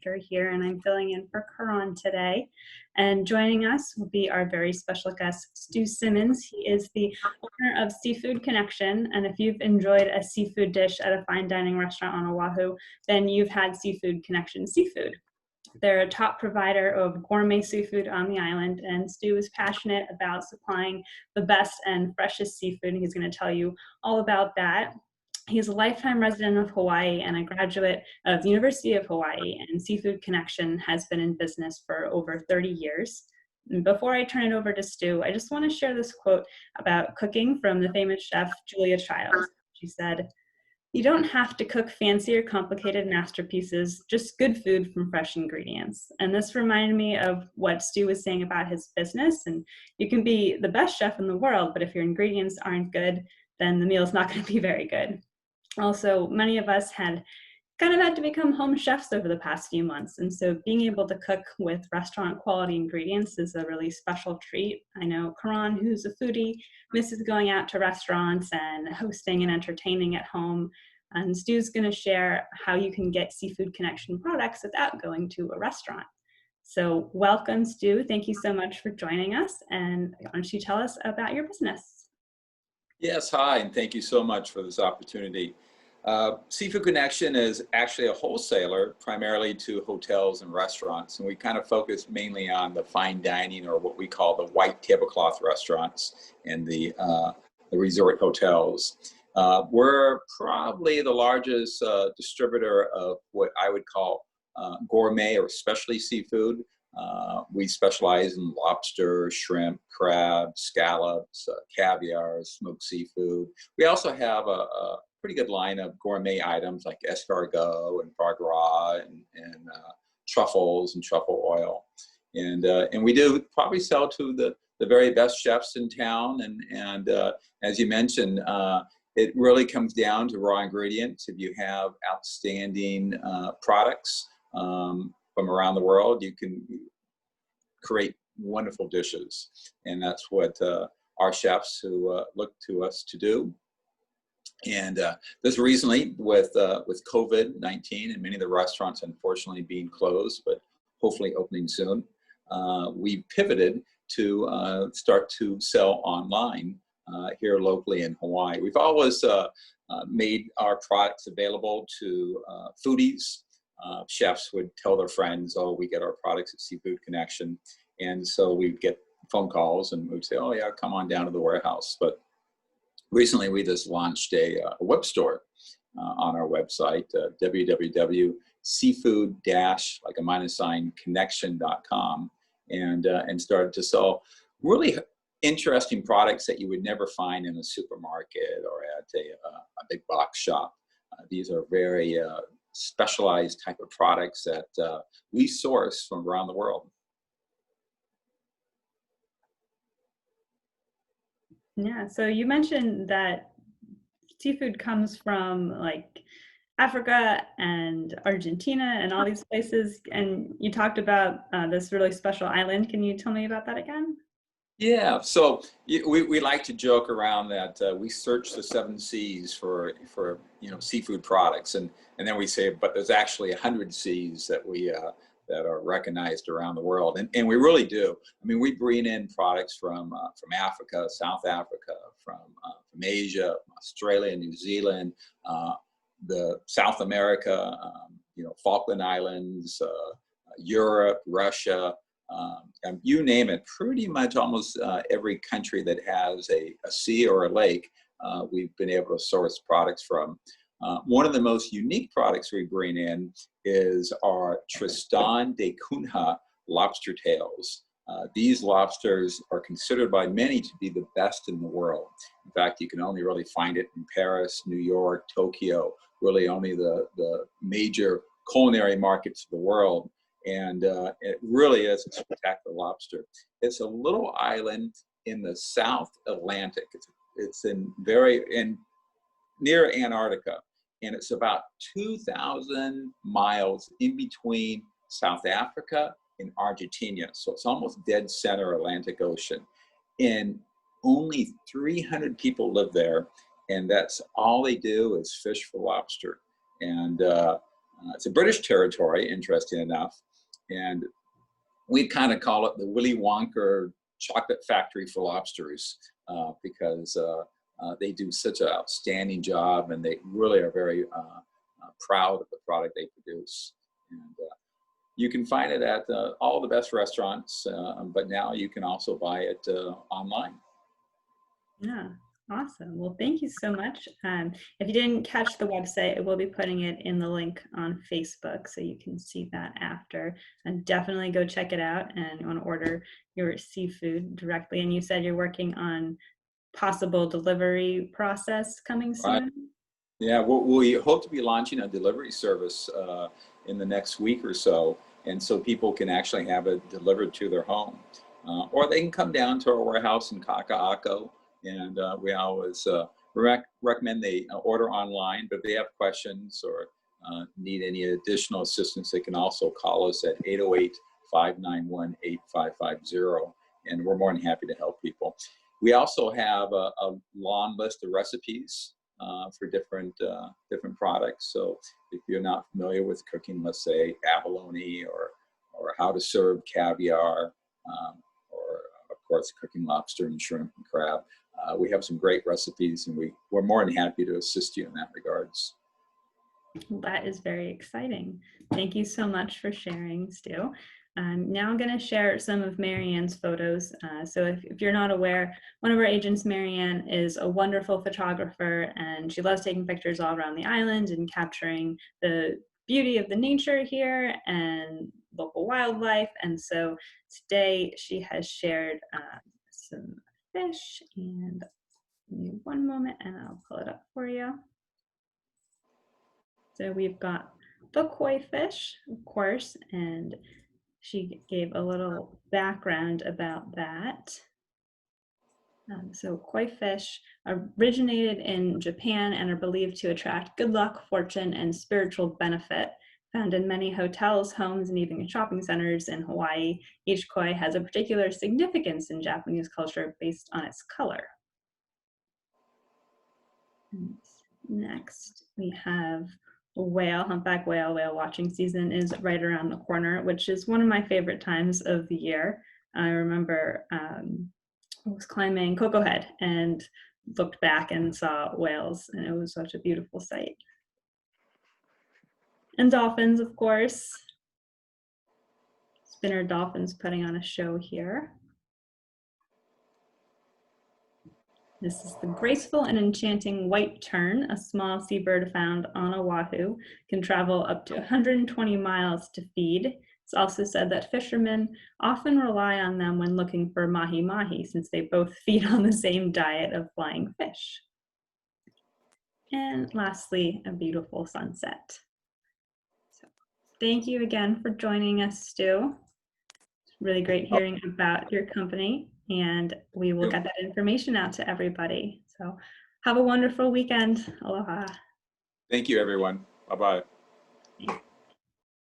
director here, and I'm filling in for Caron today. And joining us will be our very special guest, Stu Simmons. He is the owner of Seafood Connection, and if you've enjoyed a seafood dish at a fine dining restaurant on Oahu, then you've had Seafood Connection seafood. They're a top provider of gourmet seafood on the island, and Stu is passionate about supplying the best and freshest seafood, and he's going to tell you all about that. He's a lifetime resident of Hawaii and a graduate of the University of Hawaii, and Seafood Connection has been in business for over 30 years. And before I turn it over to Stu, I just want to share this quote about cooking from the famous chef Julia Childs. She said, "You don't have to cook fancy or complicated masterpieces, just good food from fresh ingredients." And this reminded me of what Stu was saying about his business. And you can be the best chef in the world, but if your ingredients aren't good, then the meal's not going to be very good. Also, many of us had to become home chefs over the past few months. And so being able to cook with restaurant quality ingredients is a really special treat. I know Caron, who's a foodie, misses going out to restaurants and hosting and entertaining at home. And Stu's going to share how you can get Seafood Connection products without going to a restaurant. So welcome, Stu. Thank you so much for joining us. And why don't you tell us about your business? Yes, hi, and thank you so much for this opportunity. Seafood Connection is actually a wholesaler primarily to hotels and restaurants, and we kind of focus mainly on the fine dining, or what we call the white tablecloth restaurants and the resort hotels. We're probably the largest distributor of what I would call gourmet or specialty seafood. We specialize in lobster, shrimp, crab, scallops, caviar, smoked seafood. We also have a pretty good line of gourmet items like escargot and foie gras and truffles and truffle oil. And we do probably sell to the very best chefs in town. And as you mentioned, it really comes down to raw ingredients. If you have outstanding products from around the world, you can create wonderful dishes. And that's what our chefs who look to us to do. And this recently with COVID-19 and many of the restaurants unfortunately being closed, but hopefully opening soon, we pivoted to start to sell online here locally in Hawaii. We've always made our products available to foodies. Chefs would tell their friends, "Oh, we get our products at Seafood Connection." And so we'd get phone calls and we'd say, "Oh yeah, come on down to the warehouse." But recently we just launched a web store on our website, www.seafood-connection.com, and started to sell really interesting products that you would never find in a supermarket or at a big box shop. These are very specialized type of products that we source from around the world. Yeah, so you mentioned that seafood comes from like Africa and Argentina and all these places, and you talked about this really special island. Can you tell me about that again? Yeah, so we like to joke around that we search the 7 seas for seafood products, and then we say, but there's actually 100 seas that we that are recognized around the world, and we really do. I mean, we bring in products from Africa, South Africa, from Asia, Australia, New Zealand, the South America, Falkland Islands, Europe, Russia. You name it, pretty much almost every country that has a sea or a lake, we've been able to source products from. One of the most unique products we bring in is our Tristan de Cunha lobster tails. These lobsters are considered by many to be the best in the world. In fact, you can only really find it in Paris, New York, Tokyo, really only the major culinary markets of the world. And it really is a spectacular lobster. It's a little island in the South Atlantic. It's near Antarctica, and it's about 2,000 miles in between South Africa and Argentina. So it's almost dead center Atlantic Ocean. And only 300 people live there, and that's all they do is fish for lobster. And It's a British territory, interesting enough, and we kind of call it the Willy Wonka chocolate factory for lobsters because they do such an outstanding job, and they really are very proud of the product they produce. And you can find it at all the best restaurants, but now you can also buy it online. Yeah, awesome. Well, thank you so much. If you didn't catch the website, we'll be putting it in the link on Facebook, so you can see that after. And definitely go check it out, and you want to order your seafood directly. And you said you're working on possible delivery process coming Right. soon? Yeah, we hope to be launching a delivery service in the next week or so, and so people can actually have it delivered to their home, or they can come down to our warehouse in Kaka'ako, and we always recommend they order online. But if they have questions or need any additional assistance, they can also call us at 808-591-8550, and we're more than happy to help people. We also have a long list of recipes for different products. So if you're not familiar with cooking, let's say abalone or how to serve caviar, or of course cooking lobster and shrimp and crab, we have some great recipes, and we're more than happy to assist you in that regards. Well, that is very exciting. Thank you so much for sharing, Stu. Now I'm going to share some of Marianne's photos. So if you're not aware, one of our agents, Marianne, is a wonderful photographer, and she loves taking pictures all around the island and capturing the beauty of the nature here and local wildlife. And so today she has shared some fish, and give me one moment and I'll pull it up for you. So we've got the koi fish, of course, and she gave a little background about that. So koi fish originated in Japan and are believed to attract good luck, fortune, and spiritual benefit. Found in many hotels, homes, and even shopping centers in Hawaii, each koi has a particular significance in Japanese culture based on its color. And next, we have whale, humpback whale. Whale watching season is right around the corner, which is one of my favorite times of the year. I remember I was climbing Coco Head and looked back and saw whales, and it was such a beautiful sight. And dolphins, of course. Spinner dolphins putting on a show here. This is the graceful and enchanting white tern, a small seabird found on Oahu, can travel up to 120 miles to feed. It's also said that fishermen often rely on them when looking for mahi-mahi, since they both feed on the same diet of flying fish. And lastly, a beautiful sunset. So, thank you again for joining us, Stu. It's really great hearing about your company, and we will get that information out to everybody. So have a wonderful weekend. Aloha. Thank you, everyone. Bye-bye.